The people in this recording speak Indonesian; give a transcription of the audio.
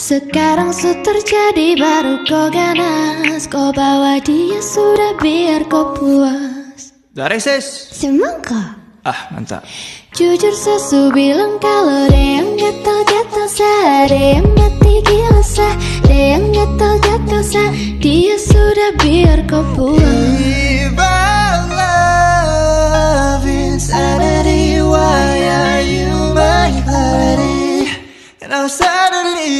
Sekarang terjadi baru kau ganas. Kau bawa dia sudah biar kau puas. Dari sis. Semangka. Ah mantap. Jujur sesu bilang kalau dia yang gatal-gatal sah, dia yang mati gila sah, dia yang gatal-gatal sah. Dia sudah biar kau puas.